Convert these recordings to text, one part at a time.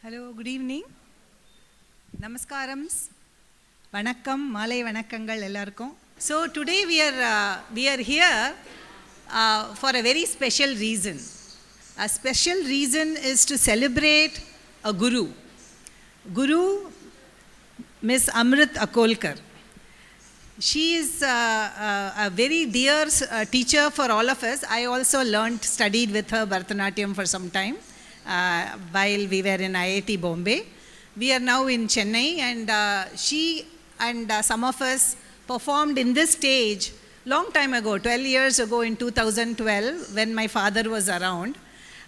Hello, good evening. Namaskarams. Vanakkam, Malai Vanakkangal ellarkum. So today we are here for a very special reason. A special reason is to celebrate a Guru. Guru, Miss Amrit Akolkar. She is a very dear teacher for all of us. I also studied with her Bharatanatyam for some time while we were in IIT Bombay. We are now in Chennai, and she and some of us performed in this stage long time ago, 12 years ago in 2012 when my father was around.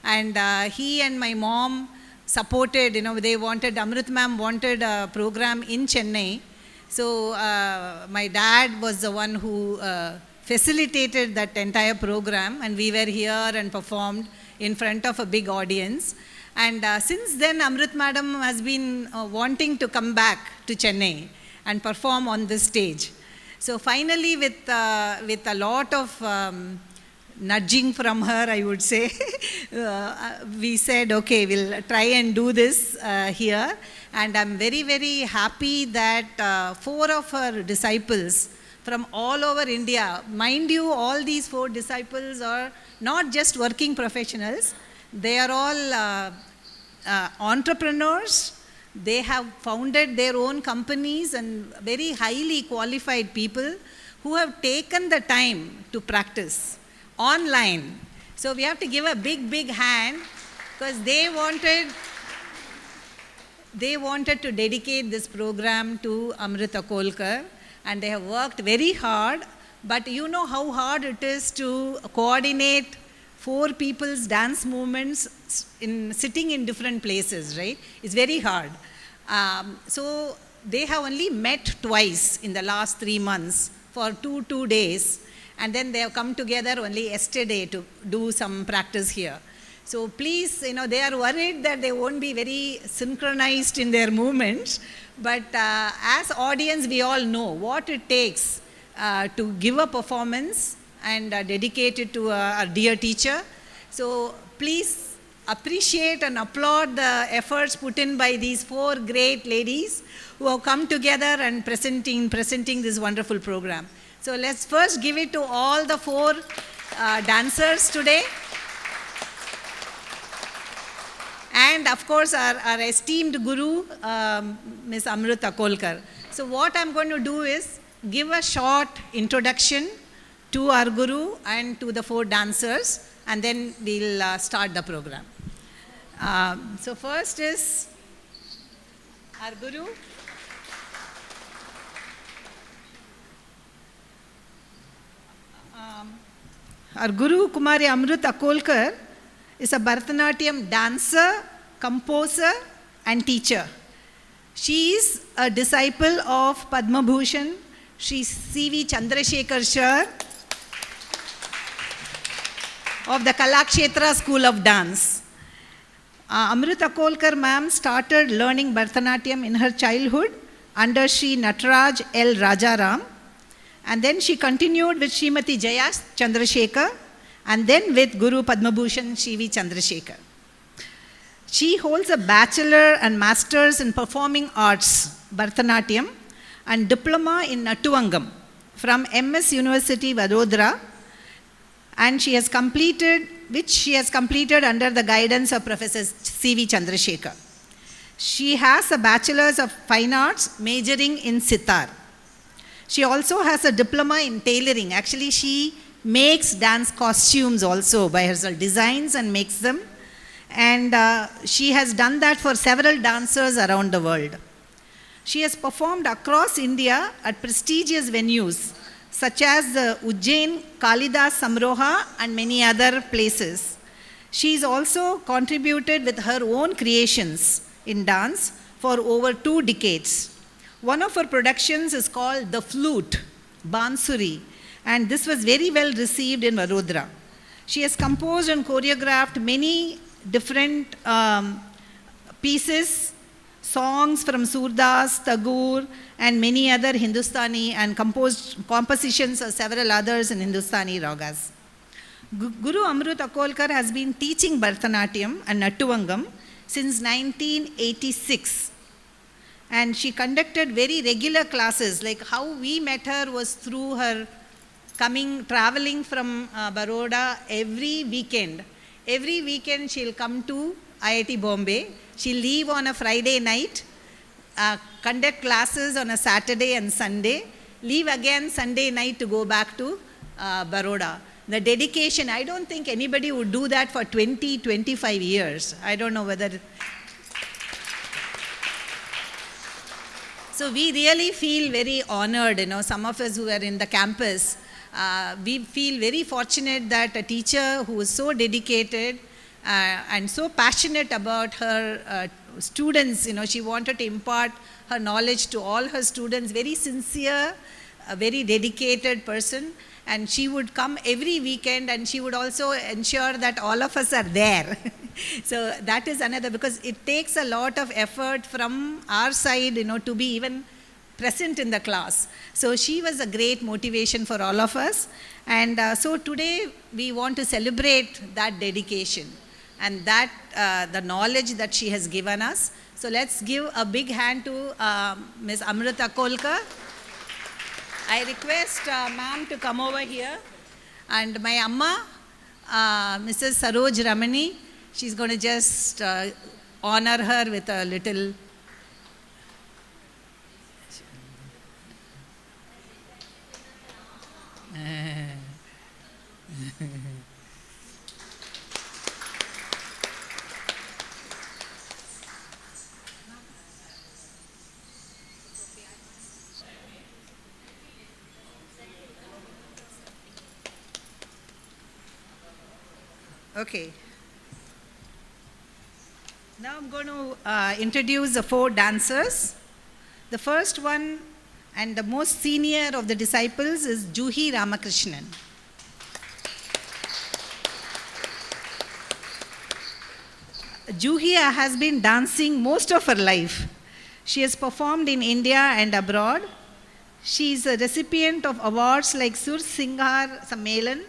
And he and my mom supported, they wanted, Amrit ma'am wanted a program in Chennai. So my dad was the one who facilitated that entire program, and we were here and performed in front of a big audience. And since then, Amrit madam has been wanting to come back to Chennai and perform on this stage. So finally, with a lot of nudging from her, I would say, we said, okay, we'll try and do this here. And I'm very, very happy that 4 of her disciples from all over India, mind you, all these 4 disciples are not just working professionals, they are all entrepreneurs. They have founded their own companies and very highly qualified people who have taken the time to practice online. So we have to give a big, big hand because they wanted to dedicate this program to Amrit Akolkar, and they have worked very hard. But you know how hard it is to coordinate 4 people's dance movements sitting in different places, right? It's very hard. So they have only met twice in the last 3 months for 2 days, and then they have come together only yesterday to do some practice here. So please, they are worried that they won't be very synchronized in their movements, but as audience, we all know what it takes to give a performance and dedicate it to a dear teacher. So please appreciate and applaud the efforts put in by these 4 great ladies who have come together and presenting this wonderful program. So let's first give it to all the 4 dancers today. And of course, our esteemed Guru, Ms. Amrit Akolkar. So what I'm going to do is give a short introduction to our Guru and to the 4 dancers, and then we'll start the program. So first is our Guru. Our Guru, Kumari Amrit Akolkar, is a Bharatanatyam dancer, composer, and teacher. She is a disciple of Padma Bhushan, Shri C.V. Chandrasekhar Sir of the Kalakshetra School of Dance. Amrit Akolkar ma'am started learning Bharatanatyam in her childhood under Shri Nataraj L. Rajaram, and then she continued with Srimati Jaya Chandrasekhar, and then with Guru Padma Bhushan C.V. Chandrasekhar. She holds a bachelor and master's in performing arts, Bharatanatyam, and diploma in Natuvangam from MS University, Vadodara, and she has completed under the guidance of Professor C.V. Chandrasekhar. She has a bachelor's of fine arts majoring in sitar. She also has a diploma in tailoring. Actually, she makes dance costumes also by herself, designs and makes them. And she has done that for several dancers around the world. She has performed across India at prestigious venues such as the Ujjain Kalidas Samroha and many other places. She has also contributed with her own creations in dance for over 2 decades. One of her productions is called The Flute, Bansuri, and this was very well received in Vadodara. She has composed and choreographed many different pieces, songs from Surdas, Tagore, and many other Hindustani, and compositions of several others in Hindustani ragas. Guru Amrit Akolkar has been teaching Bharatanatyam and Natuvangam since 1986. And she conducted very regular classes. Like how we met her was through her traveling from Baroda every weekend. Every weekend she'll come to IIT Bombay. She'll leave on a Friday night, conduct classes on a Saturday and Sunday, leave again Sunday night to go back to Baroda. The dedication, I don't think anybody would do that for 20, 25 years. I don't know whether... So we really feel very honored, some of us who are in the campus, we feel very fortunate that a teacher who is so dedicated and so passionate about her students, she wanted to impart her knowledge to all her students, very sincere, a very dedicated person, and she would come every weekend and she would also ensure that all of us are there. So that is another, because it takes a lot of effort from our side, to be even present in the class. So she was a great motivation for all of us. And so today we want to celebrate that dedication and that the knowledge that she has given us. So let's give a big hand to Ms. Amrita Kolkar. I request ma'am to come over here. And my amma, Mrs. Saroj Ramani, she's going to just honor her with a little... Okay. Now I'm going to introduce the 4 dancers. The first one and the most senior of the disciples is Juhi Ramakrishnan. Juhi has been dancing most of her life. She has performed in India and abroad. She is a recipient of awards like Sur Singhar Sammelan.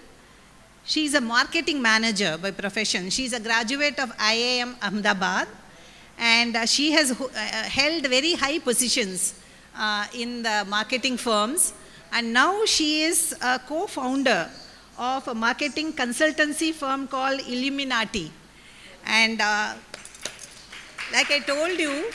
She is a marketing manager by profession. She is a graduate of IIM Ahmedabad, and she has held very high positions in the marketing firms. And now she is a co-founder of a marketing consultancy firm called Illuminati. And like I told you,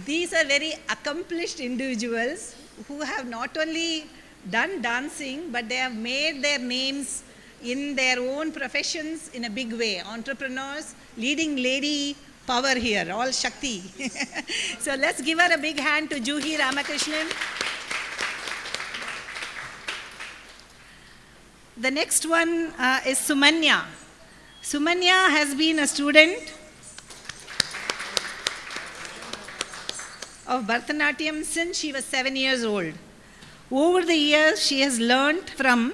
these are very accomplished individuals who have not only done dancing, but they have made their names in their own professions in a big way. Entrepreneurs, leading lady power here, all Shakti. So let's give her a big hand to Juhi Ramakrishnan. The next one is Sumanya. Sumanya has been a student of Bharatanatyam since she was 7 years old. Over the years, she has learned from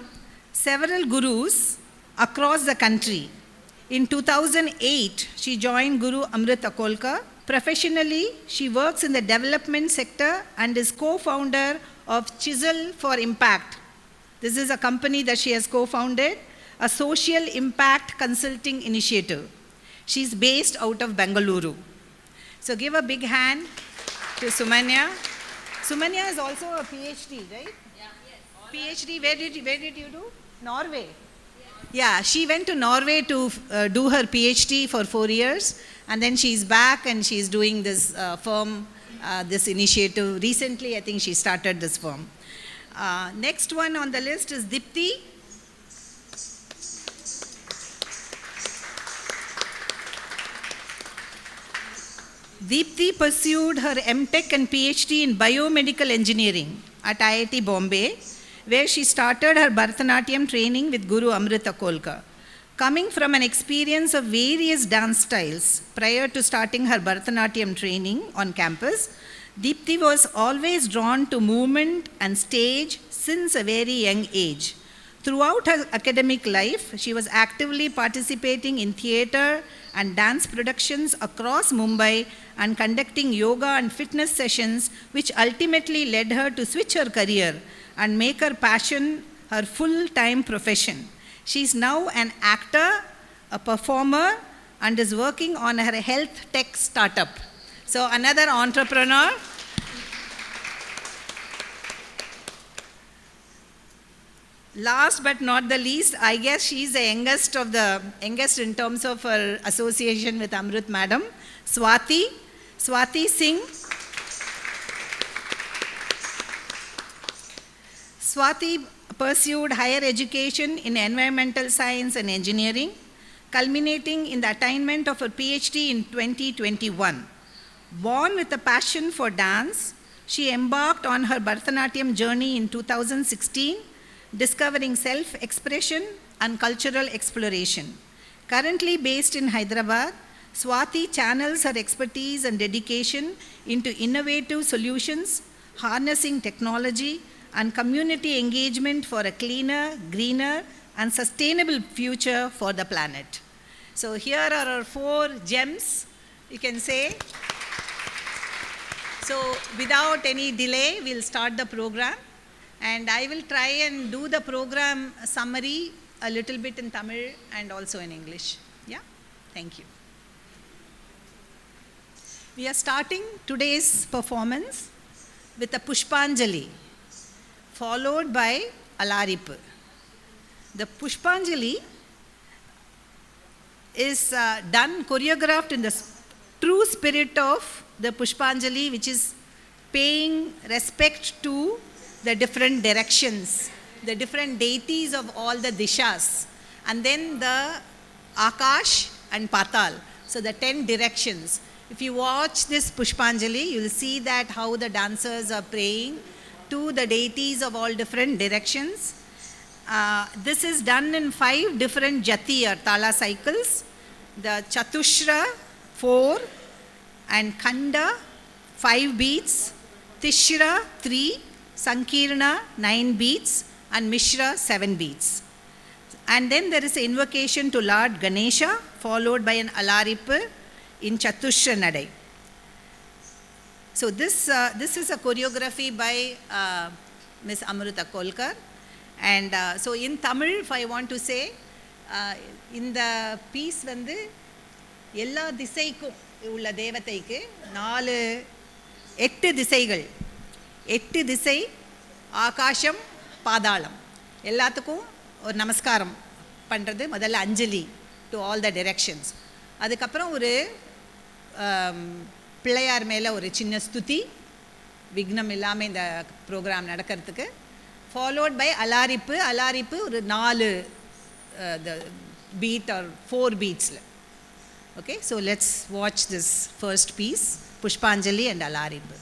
several gurus across the country. In 2008, she joined Guru Amrita Kolkar. Professionally, she works in the development sector and is co-founder of Chisel for Impact. This is a company that she has co-founded, a social impact consulting initiative. She's based out of Bengaluru. So give a big hand to Sumanya. Sumanya is also a PhD, right? Yeah. Yes. PhD, where did you do? Norway. Yeah, she went to Norway to do her PhD for 4 years, and then she's back and she's doing this firm, this initiative. Recently, I think she started this firm. Next one on the list is Dipti. Deepthi pursued her MTech and PhD in biomedical engineering at IIT Bombay, where she started her Bharatanatyam training with Guru Amrita Kolkar. Coming from an experience of various dance styles prior to starting her Bharatanatyam training on campus, Deepthi was always drawn to movement and stage since a very young age. Throughout her academic life, she was actively participating in theatre and dance productions across Mumbai and conducting yoga and fitness sessions, which ultimately led her to switch her career and make her passion her full-time profession. She is now an actor, a performer, and is working on her health tech startup. So another entrepreneur. Last but not the least, I guess she is the youngest in terms of her association with Amrut Madam, Swati Singh. Swati pursued higher education in environmental science and engineering, culminating in the attainment of her PhD in 2021. Born with a passion for dance, she embarked on her Bharatanatyam journey in 2016, discovering self-expression and cultural exploration. Currently based in Hyderabad, Swati channels her expertise and dedication into innovative solutions, harnessing technology and community engagement for a cleaner, greener, and sustainable future for the planet. So here are our 4 gems, you can say. So without any delay, we'll start the program. And I will try and do the program summary a little bit in Tamil and also in English. Yeah, thank you. We are starting today's performance with a Pushpanjali, followed by Alaripu. The Pushpanjali is done, choreographed in the true spirit of the Pushpanjali, which is paying respect to the different directions, the different deities of all the dishas, and then the Akash and Patal, so the 10 directions. If you watch this Pushpanjali, you will see that how the dancers are praying to the deities of all different directions. This is done in 5 different jati or tala cycles. The Chatushra, 4, and Khanda, 5 beats, Tishra, 3, Sankirna, 9 beats, and Mishra, 7 beats. And then there is an invocation to Lord Ganesha, followed by an Alaripu in Chatushra Nadai. So this is a choreography by Ms. Amruta Kolkar. And so in Tamil, if I want to say, in the piece வந்து எல்லா திசைக்கும் உள்ள தேவதைக்கு 8 திசைகள், 8 திசை, ஆகாசம், பாதாளம் எல்லாத்துக்கும் ஒரு நமஸ்காரம் பண்ணுறது முதல்ல அஞ்சலி டு ஆல் த டிரெக்ஷன்ஸ். அதுக்கப்புறம் ஒரு பிள்ளையார் மேலே ஒரு சின்ன ஸ்துதி, விக்னம் இல்லாமல் இந்த ப்ரோக்ராம் நடக்கிறதுக்கு, ஃபாலோட் பை அலாரிப்பு ஒரு 4 beat or 4 beats. Okay, so let's watch this first piece, Pushpanjali and Alaripu.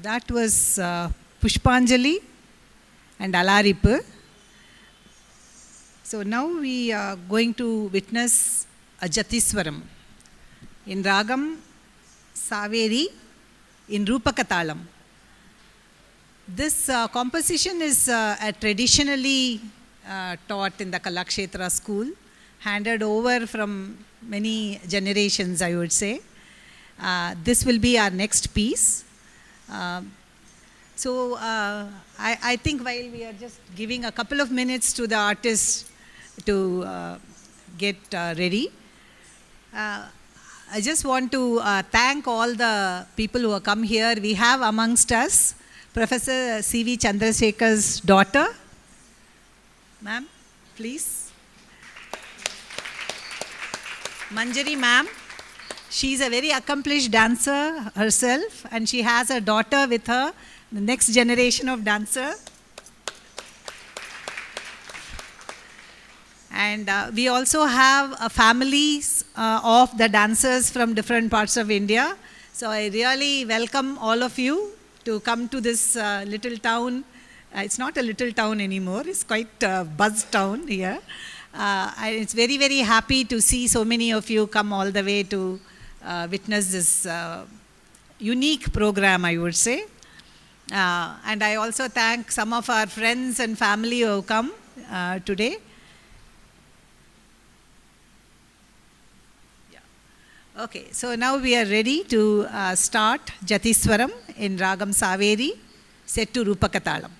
That was Pushpanjali and Alaripu. So now we are going to witness a Jatiswaram in Ragam Saveri in Rupakatalam. This composition is traditionally taught in the Kalakshetra school, handed over from many generations, I would say. This will be our next piece. I think while we are just giving a couple of minutes to the artists to get ready, I just want to thank all the people who have come here. We have amongst us Professor C.V. Chandrasekhar's daughter. Ma'am, please. Manjari ma'am. She's a very accomplished dancer herself, and she has a daughter with her, the next generation of dancer. And we also have families of the dancers from different parts of India. So I really welcome all of you to come to this little town. It's not a little town anymore, it's quite a buzz town here. It's very, very happy to see so many of you come all the way to witness this unique program, I would say. And I also thank some of our friends and family who have come today. Okay, so now we are ready to start Jatiswaram in Ragam Saveri, set to Rupakatalam.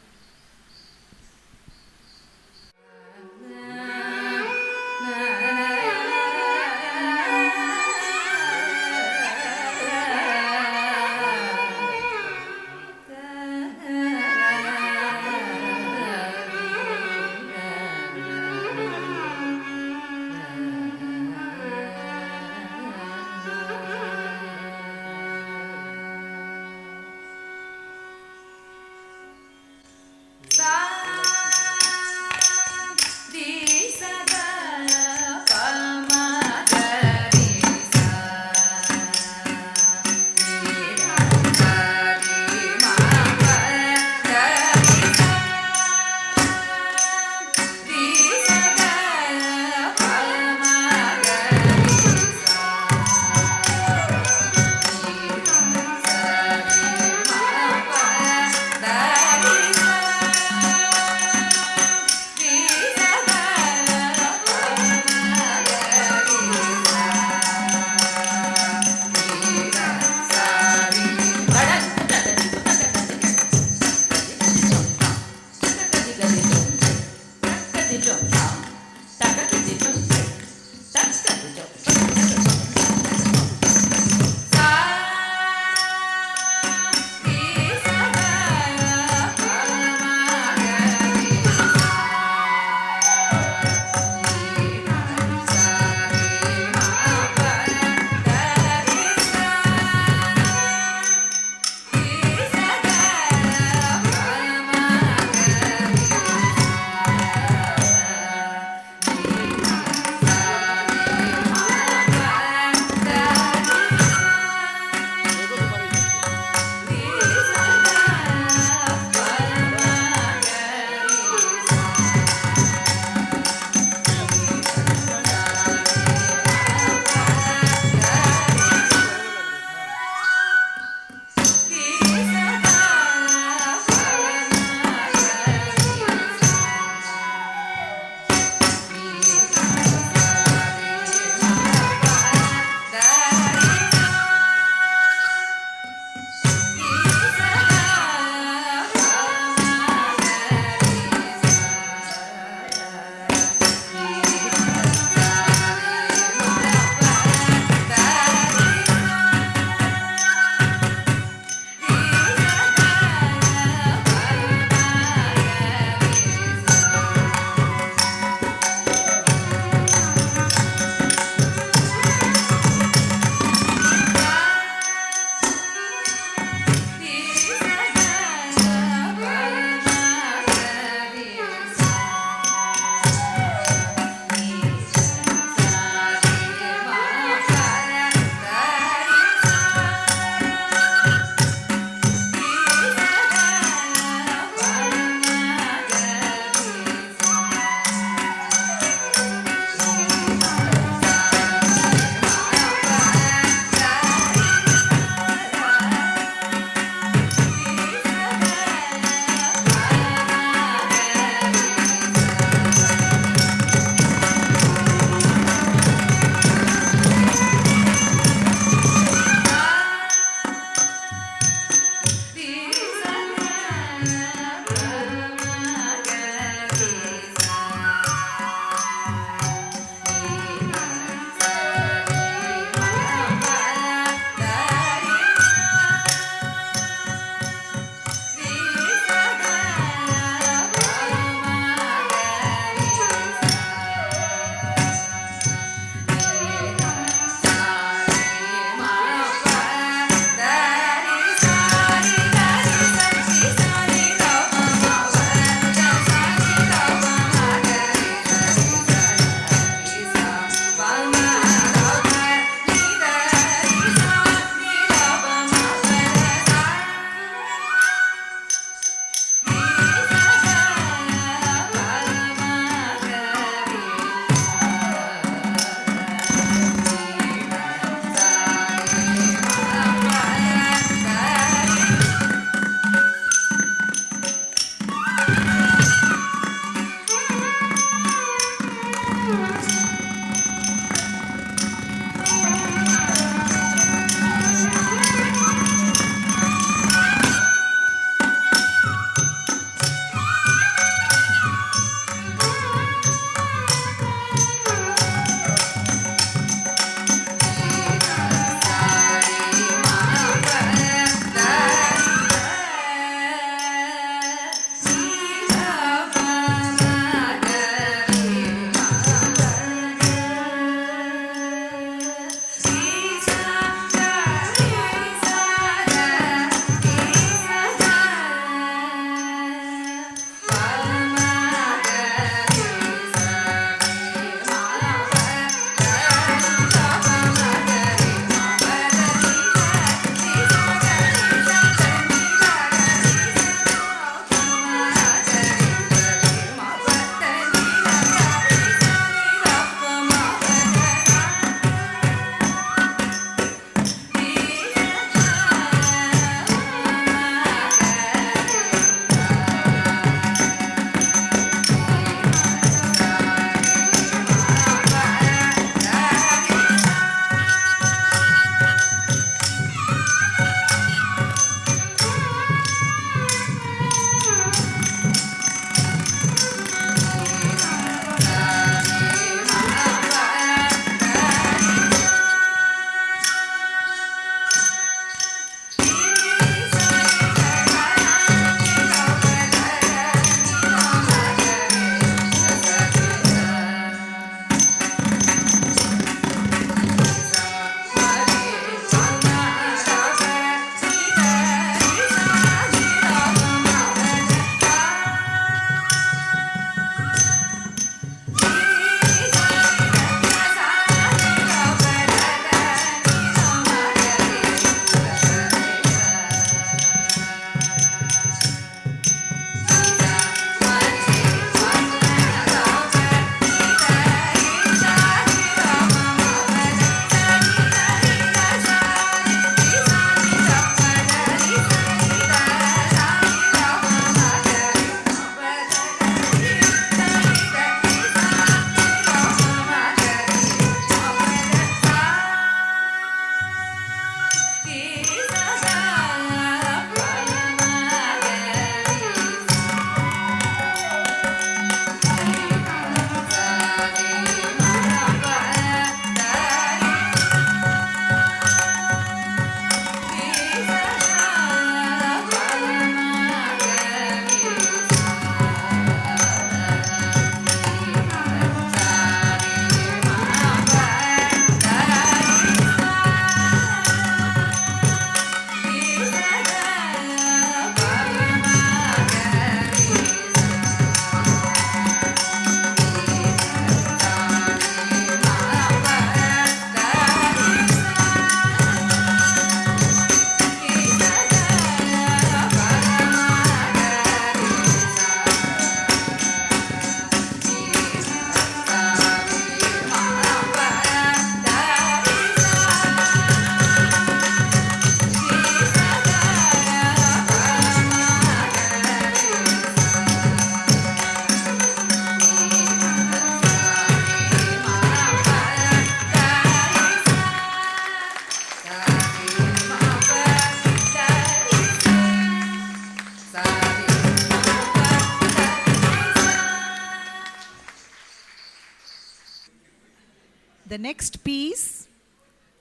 The next piece,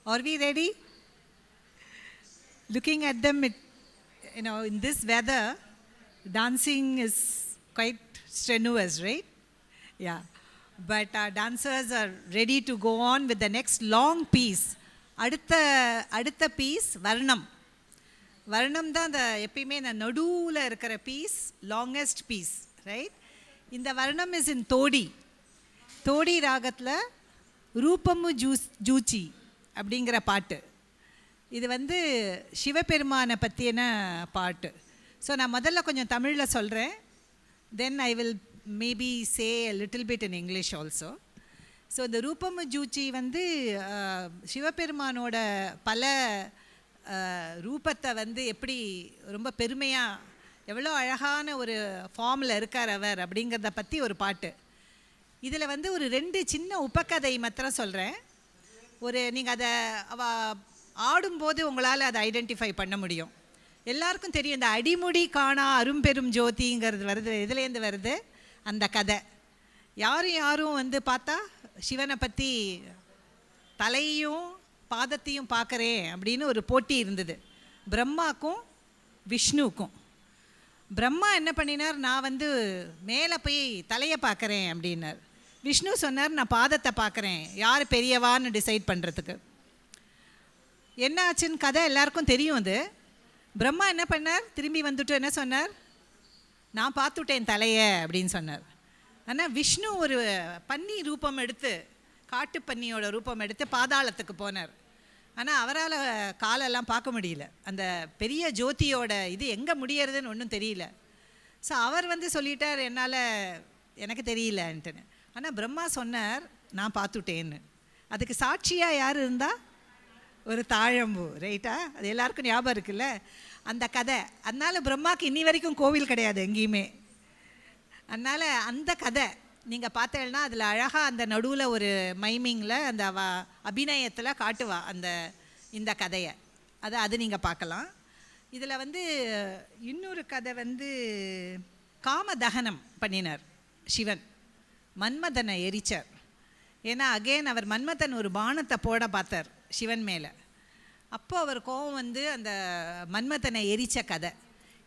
are we ready? Looking at them, in this weather, dancing is quite strenuous, right? Yeah. But our dancers are ready to go on with the next long piece. அடுத்த piece, Varnam. Varnam தான் அந்த எப்பயுமே நடுவில் இருக்கிற piece, longest piece, right? இந்த Varnam is in Todi. Todi ராகத்தில் ரூபமு Juche அப்படிங்கிற பாட்டு. இது சிவபெருமானை பற்றின பாட்டு. ஸோ நான் முதல்ல கொஞ்சம் தமிழில் சொல்கிறேன். Then I will maybe say a little bit in English also. So இந்த ரூபமு ஜூச்சி சிவபெருமானோட பல ரூபத்தை எப்படி ரொம்ப பெருமையாக எவ்வளோ அழகான ஒரு ஃபார்மில் இருக்கார் அவர் அப்படிங்கிறத பற்றி ஒரு பாட்டு. இதில் வந்து ஒரு 2 சின்ன உபக்கதை மாத்திரம் சொல்கிறேன். நீங்கள் அதை ஆடும்போது உங்களால் அதை ஐடென்டிஃபை பண்ண முடியும். எல்லாருக்கும் தெரியும் இந்த அடிமுடி காணா அரும்பெரும் ஜோதிங்கிறது வருது. இதுலேருந்து வருது அந்த கதை. யாரும் வந்து பார்த்தா சிவனை பற்றி தலையும் பாதத்தையும் பார்க்குறேன் அப்படின்னு ஒரு போட்டி இருந்தது பிரம்மாக்கும் விஷ்ணுவுக்கும். பிரம்மா என்ன பண்ணினார், நான் வந்து மேலே போய் தலையை பார்க்குறேன் அப்படின்னார். விஷ்ணு சொன்னார், நான் பாதத்தை பார்க்குறேன், யார் பெரியவான்னு டிசைட் பண்ணுறதுக்கு. என்ன ஆச்சுன்னு கதை எல்லாருக்கும் தெரியும். அது பிரம்மா என்ன பண்ணார், திரும்பி வந்துட்டு என்ன சொன்னார், நான் பார்த்துட்டேன் தலையை அப்படின்னு சொன்னார். ஆனால் விஷ்ணு ஒரு பன்னி ரூபம் எடுத்து, காட்டு பன்னியோட ரூபம் எடுத்து பாதாளத்துக்கு போனார். ஆனால் அவரால் காலெல்லாம் பார்க்க முடியல, அந்த பெரிய ஜோதியோட இது எங்கே முடியறதுன்னு ஒன்றும் தெரியல. ஸோ அவர் வந்து சொல்லிட்டார், எனக்கு தெரியலன்ட்டுன்னு. ஆனால் பிரம்மா சொன்னார், நான் பார்த்துட்டேன்னு. அதுக்கு சாட்சியாக யார் இருந்தா, ஒரு தாழம்பூ, ரைட்டா? அது எல்லாருக்கும் ஞாபகம் இருக்குல்ல அந்த கதை. அதனால் பிரம்மாவுக்கு இன்னி வரைக்கும் கோவில் கிடையாது எங்கேயுமே. அதனால் அந்த கதை நீங்கள் பார்த்தேன்னா அதில் அழகாக அந்த நடுவில் ஒரு மைமிங்கில் அந்த அபிநயத்தில் காட்டுவா இந்த கதையை. அது நீங்கள் பார்க்கலாம். இதில் வந்து இன்னொரு கதை வந்து காமதகனம் பண்ணினார் சிவன், மன்மதனை எரிச்சார். ஏன்னா அகெயின் அவர் மன்மதன் ஒரு பானத்தை போட பார்த்தார் சிவன் மேலே. அப்போ அவர் கோபம் வந்து அந்த மன்மதனை எரித்த கதை.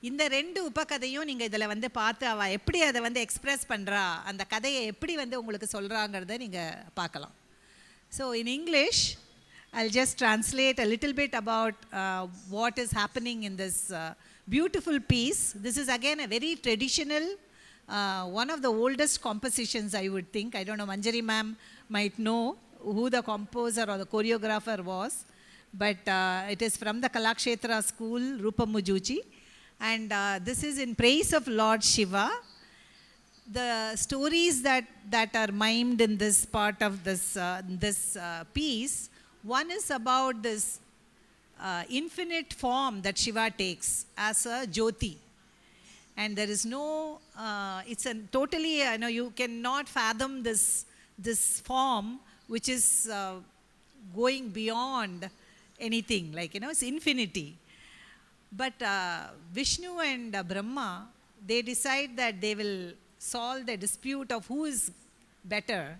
இந்த 2 உபகதையும் நீங்கள் இதில் வந்து பார்த்து அவள் எப்படி அதை வந்து எக்ஸ்ப்ரெஸ் பண்ணுறா, அந்த கதையை எப்படி வந்து உங்களுக்கு சொல்கிறாங்கிறத நீங்கள் பார்க்கலாம். So in English I'll just translate a little bit about what is happening in this beautiful piece. This is again a very traditional, one of the oldest compositions I would think. I don't know, Manjari ma'am might know who the composer or the choreographer was, but it is from the Kalakshetra school, Rupamujuchi. And this is in praise of Lord Shiva. The stories that are mimed in this part of this piece, one is about this infinite form that Shiva takes as a Jyoti. And there is no, it's a totally, you cannot fathom this form which is going beyond anything, like, it's infinity. But Vishnu and Brahma, they decide that they will solve the dispute of who is better,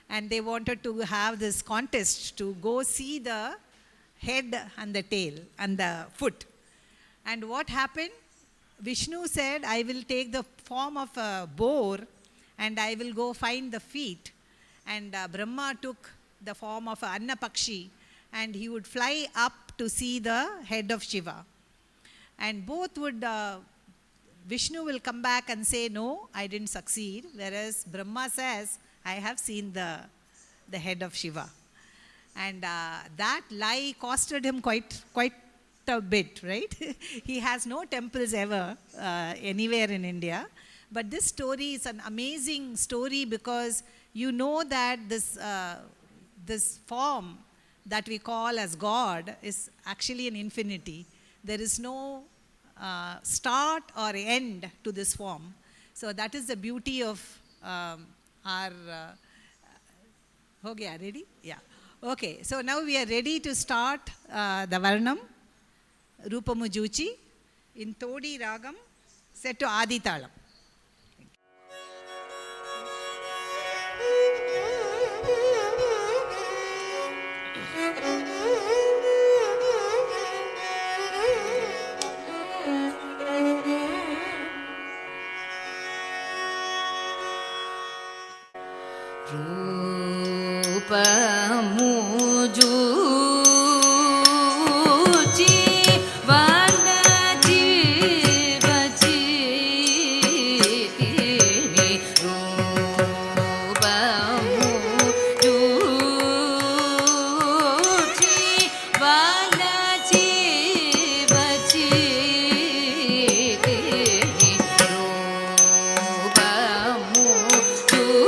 and they wanted to have this contest to go see the head and the tail and the foot. And what happened? Vishnu said, I will take the form of a boar and I will go find the feet. And Brahma took the form of an Annapakshi and he would fly up to see the head of Shiva. And both would, Vishnu will come back and say, no, I didn't succeed. Whereas Brahma says, I have seen the head of Shiva. And that lie costed him quite a bit, right? He has no temples ever anywhere in India. But this story is an amazing story because you know that this form that we call as God is actually an infinity. There is no start or end to this form. So that is the beauty of our... Okay, ready? Yeah. Okay, so now we are ready to start the Varnam, Rupamujuchi, in Todi Ragam, set to Adi Talam. Rupamujuchi vanajivachi Rupamujuchi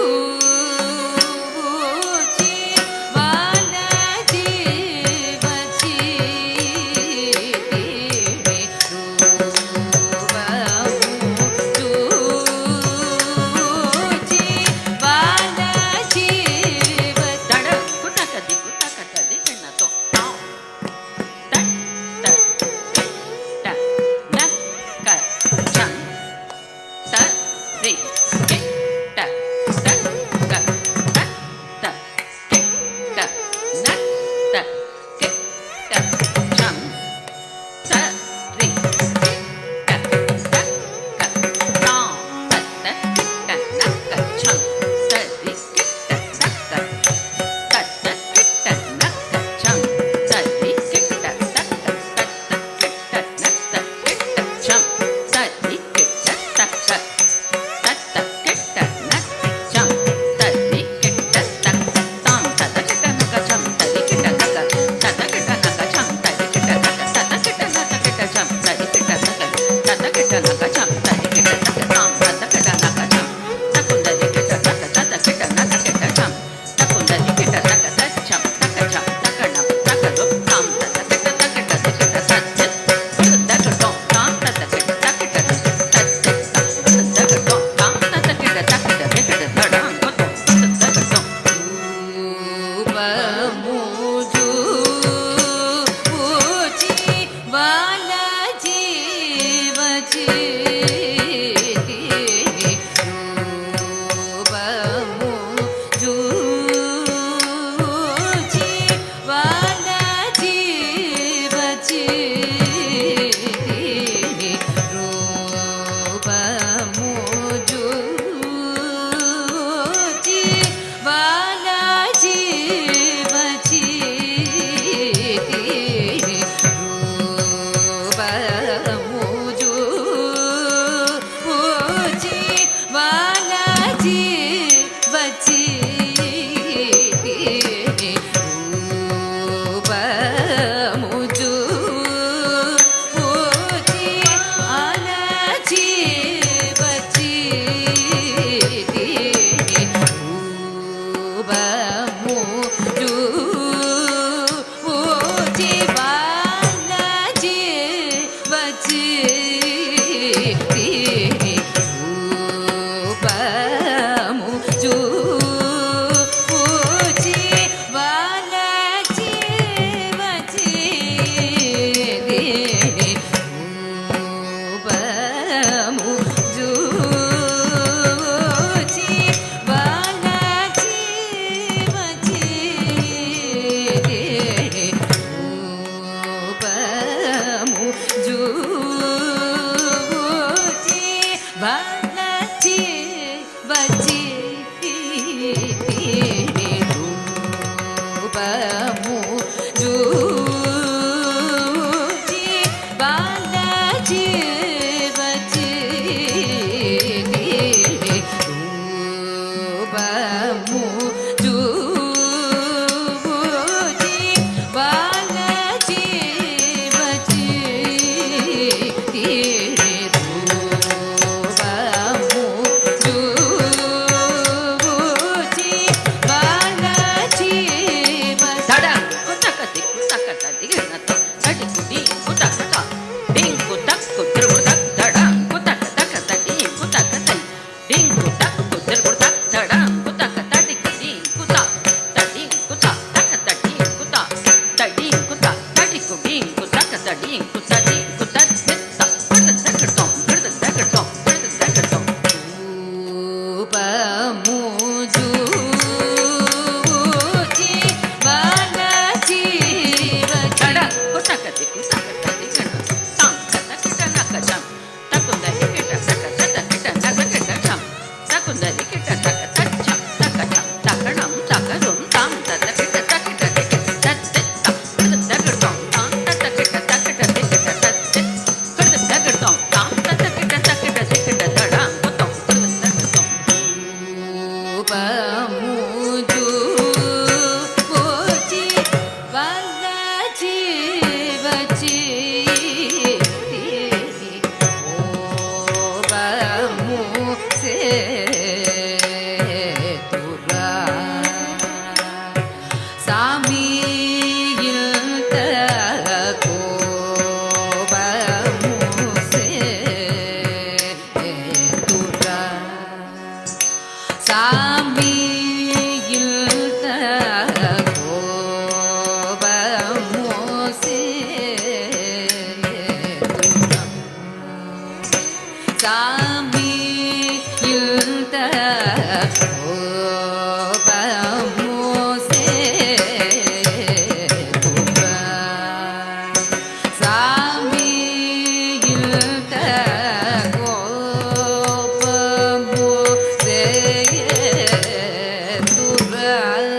Dura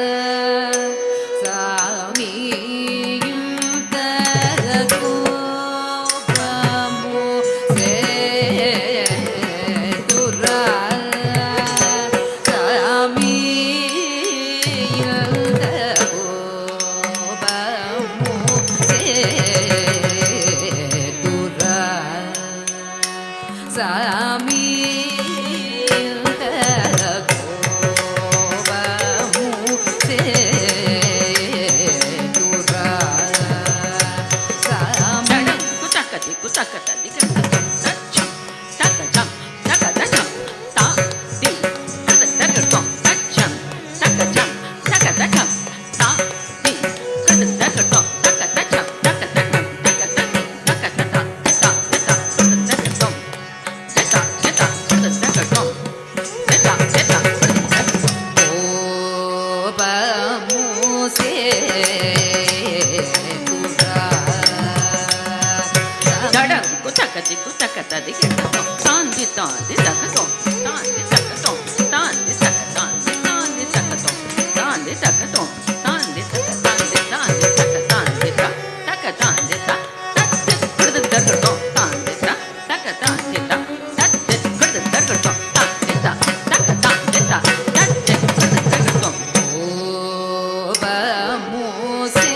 diku taka tadi kata tandi tandi taka tom tandi taka tom tandi taka tandi tandi taka tom tandi taka tom tandi taka tandi tandi taka tandi taka tandi tatte kudu taka tom tandi taka tandi tatte kudu taka tom tandi taka tandi tatte kudu taka tom o ba mu se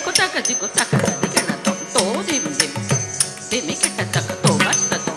Kutaka di kutaka di kana to dim dim dim kita taka to basta to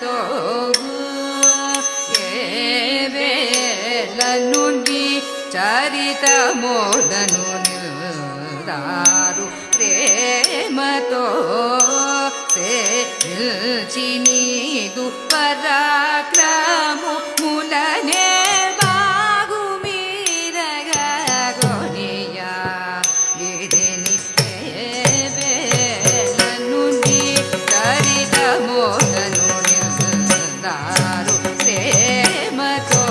ತೋಗು ಏವೇಲನುಂಡಿ ಚರಿತ ಮೋದನು ನಿಲ್ದಾರು ಪ್ರೇಮತೋ ಸೇ ಚಿನೀದು ಪರಾಕ್ರಮು ಮುಲನೆ ಬಾಗು ಮೀರಗ ಗೊನಿಯ ಗಿರಿನಿ ಬೇಲನುಂಡಿ ಚರಿತ ಮೋದನು ನಿಲ್ದಾರು ಪ್ರೇಮತೋ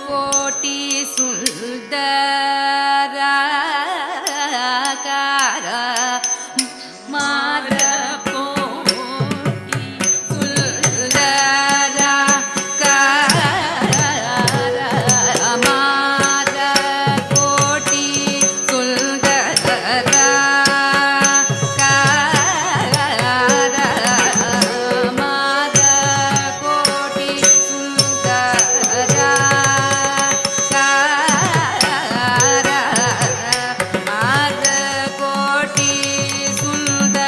ಕೋಟಿ ಸುಂದರಕಾರ ಮಾರ ಕೋಟಿ ಸುಂದರ ಕಾರ ಮಾರ ಕೋಟಿ ಸುಂದರ ಕಾರ ಮಾರ ಕೋಟಿ ಸುಂದರ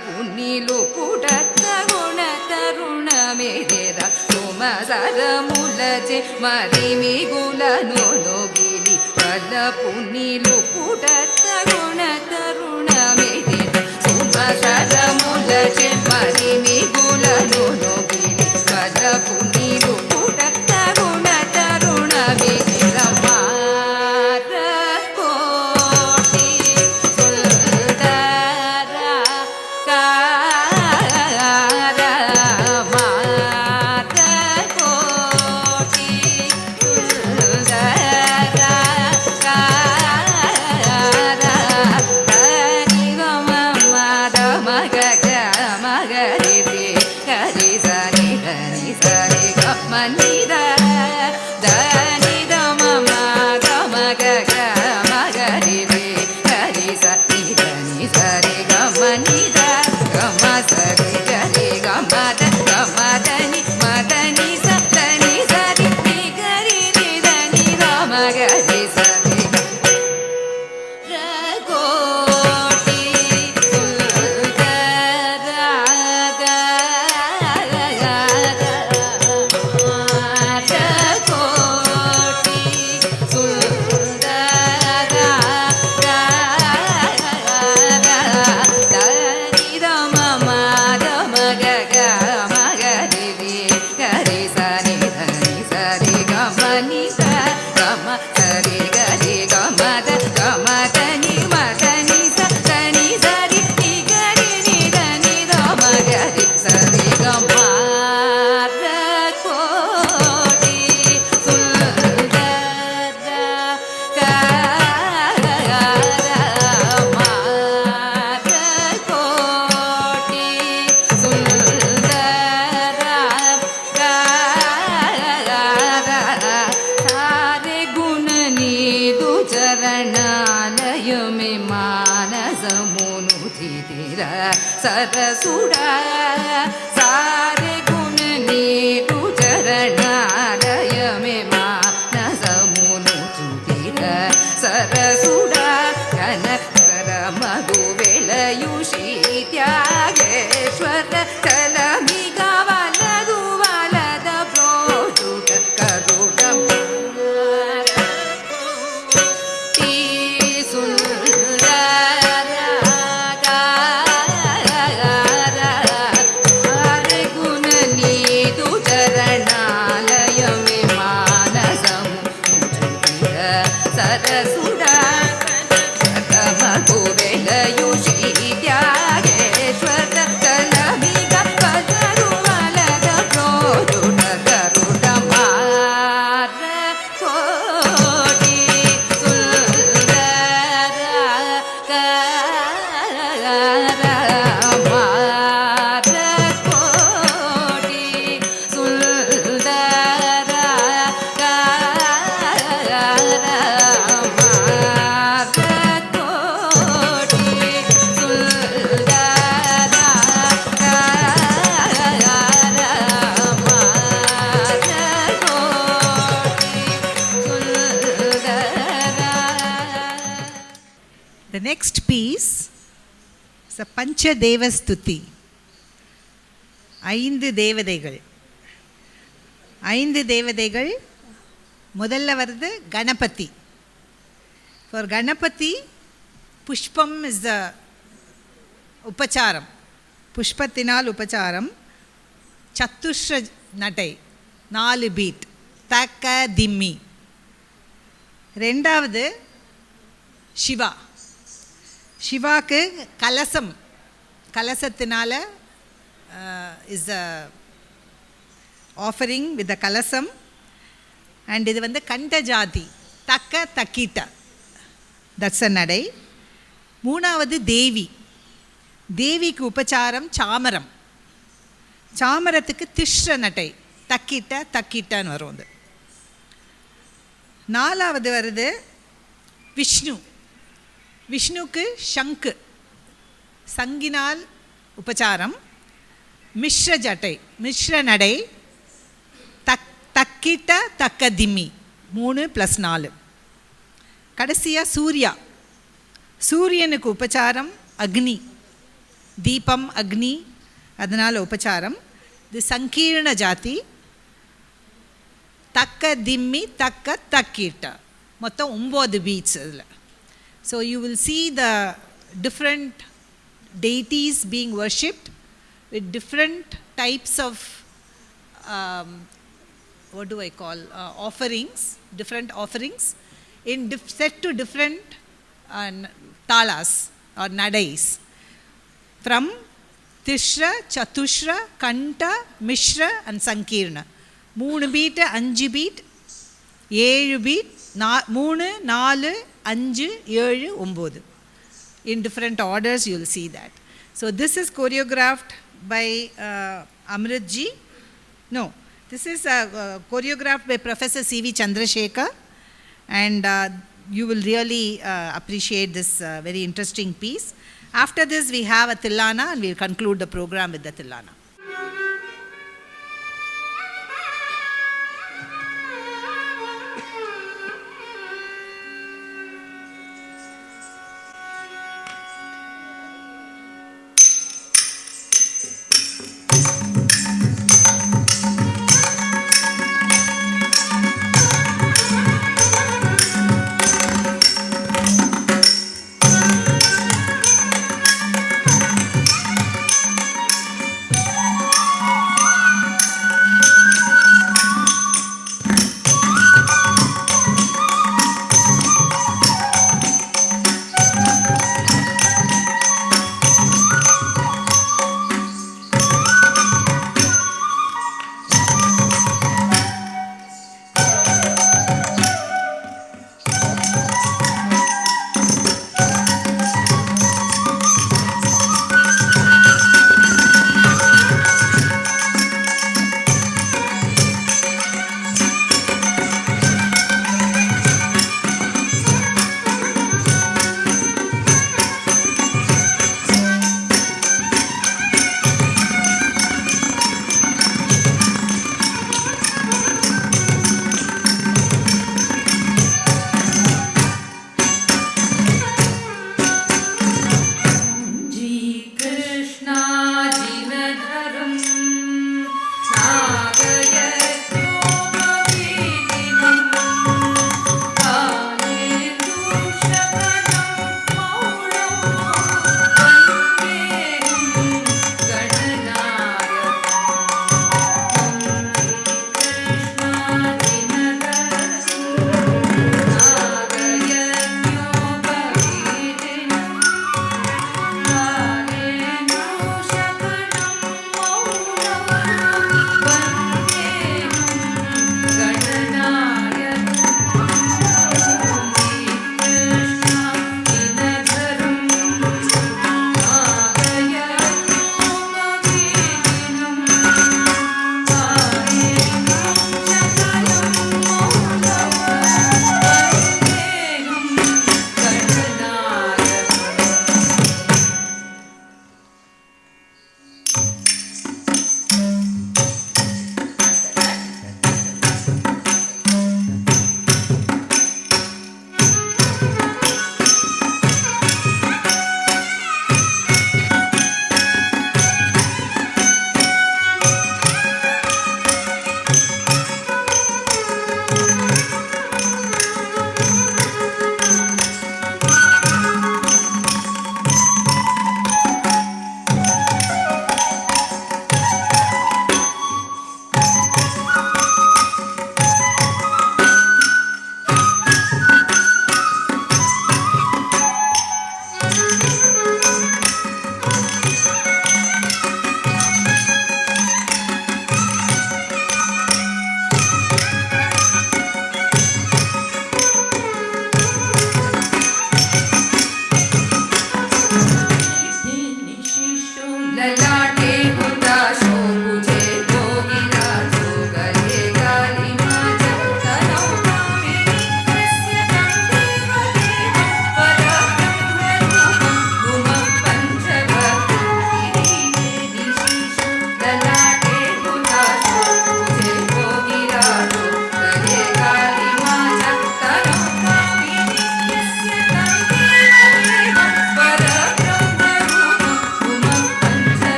పున్నీలు పుడత గుణ తరుణ మేరేర సరములచే మరి మిగులను నొగిలి వలపు నీలు పుడత గుణ తరుణమిదిన సుమ సరములచే మరి మిగులను నొగిలి వలపు నీలు పుడత గుణ తరుణమిదిన మార కోటి సుందర సరసుడా సారే గుణ నీకు చరణాలయమే మానసమును చుతిర సరసుడా కనకర మధు వెలయుషి త్యాగేశ్వర కలమిగ వలదు వలద ప్రోచుట కరుణ The next piece is a Panchadeva Stuti. ஐந்து தேவதைகள். ஐந்து தேவதைகள் முதல்ல வருது Ganapathi. For Ganapati, Pushpam is the உபச்சாரம். புஷ்பத்தினால் உபச்சாரம். சத்துஷ்ர நடை 4 பீட். தக்க திம்மி. ரெண்டாவது சிவா. சிவாக்கு கலசம், கலசத்தினால is a offering with the kalasam. And இது வந்து கண்ட ஜாதி, தக்க தக்கிட்ட, தட்ஸ் அ நடை. மூணாவது தேவி. தேவிக்கு உபச்சாரம் சாமரம். சாமரத்துக்கு திஷ்ர நடை, தக்கிட்ட தக்கிட்டன்னு வரும். அது நாலாவது வருது விஷ்ணு. விஷ்ணுக்கு ஷங்கு, சங்கினால் உபச்சாரம். மிஸ்ர ஜட்டை, மிஸ்ர நடை, தக்கிட்ட தக்க திம்மி 3 + 4. கடைசியாக சூர்யா. சூரியனுக்கு உபச்சாரம் அக்னி, தீபம் அக்னி, அதனால் உபச்சாரம். இது சங்கீர்ண ஜாதி. ತಕ್ಕ ದಿಮ್ಮಿ ತಕ್ಕ ತಕ್ಕಿಟ್ಟ ಮೊತ್ತ 9 ಬೀಟ್ಸ್ அதில். So you will see the different deities being worshipped with different types of what do I call offerings, different offerings in set to different talas or nadais from Tishra, Chatushra, Kanta, Mishra and Sankirna. 3 beat, 5 beat, 7 beat, 3, 4, 5, 7, 9. In different orders you will see that. So this is choreographed by Amrit ji. No, this is choreographed by Professor C.V. Chandrasekhar, and you will really appreciate this very interesting piece. After this we have a Tillana and we will conclude the program with the Tillana.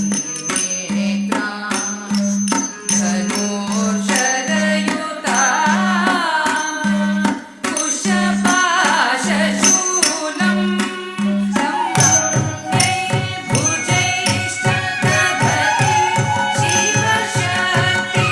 रविचन्द्रवन्नेत्रा धनुर्शरयुता कुशपाशशूलं भुजैश्चक्रधरी शिवशक्तिरूपा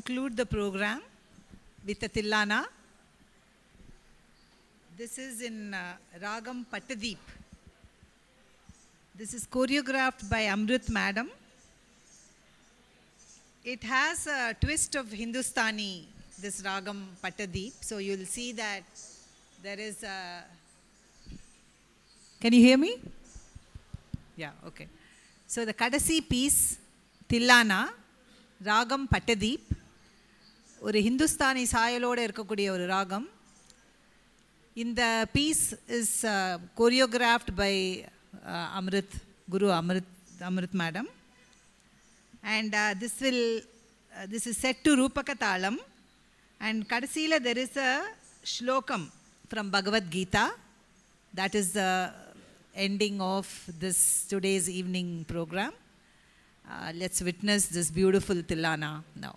conclude the program with a Tillana. This is in Ragam Pattadeep. This is choreographed by Amrit Madam. It has a twist of Hindustani, this Ragam Pattadeep. So you'll see that there is a... Can you hear me? Yeah, okay. So the Kadasi piece, Tillana, Ragam Pattadeep, ஒரு ஹிந்துஸ்தானி சாயலோடு இருக்கக்கூடிய ஒரு ராகம். இந்த piece is choreographed by Amrit, Guru Amrit Madam. And this is set to Rupaka Talam. And Kadasila there is a shlokam from Bhagavad Gita. That is the ending of this today's evening program. Let's witness this beautiful Tillana now.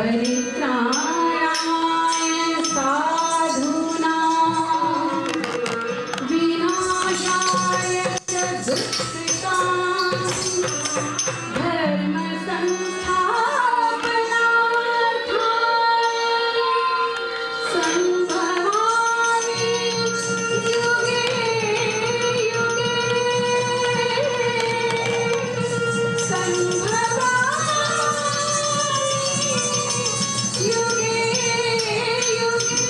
परित्राणाय साधूनां विनाशाय च दुष्कृतां धर्मसंस्थापनार्थाय सम्भवामि युगे युगे सम्भवामि युगे युगे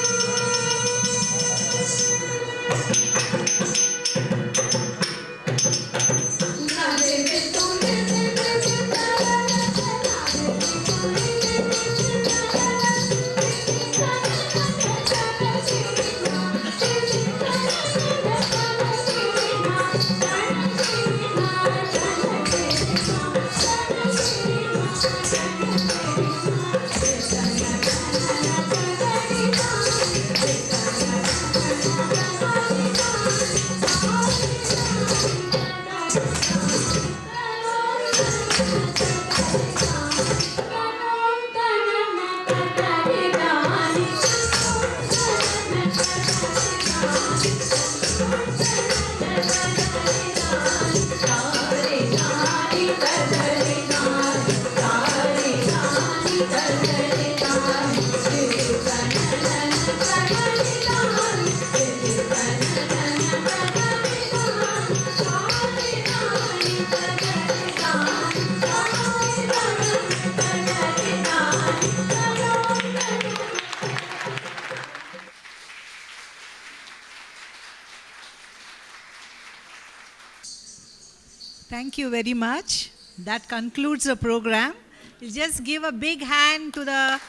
Thank you very much. That concludes the program. We'll just give a big hand to the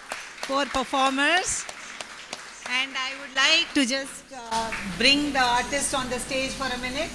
four performers. And I would like to just bring the artist on the stage for a minute.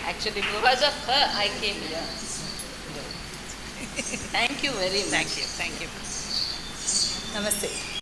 Actually, because of her, I came here. Thank you very much. Thank you. Namaste.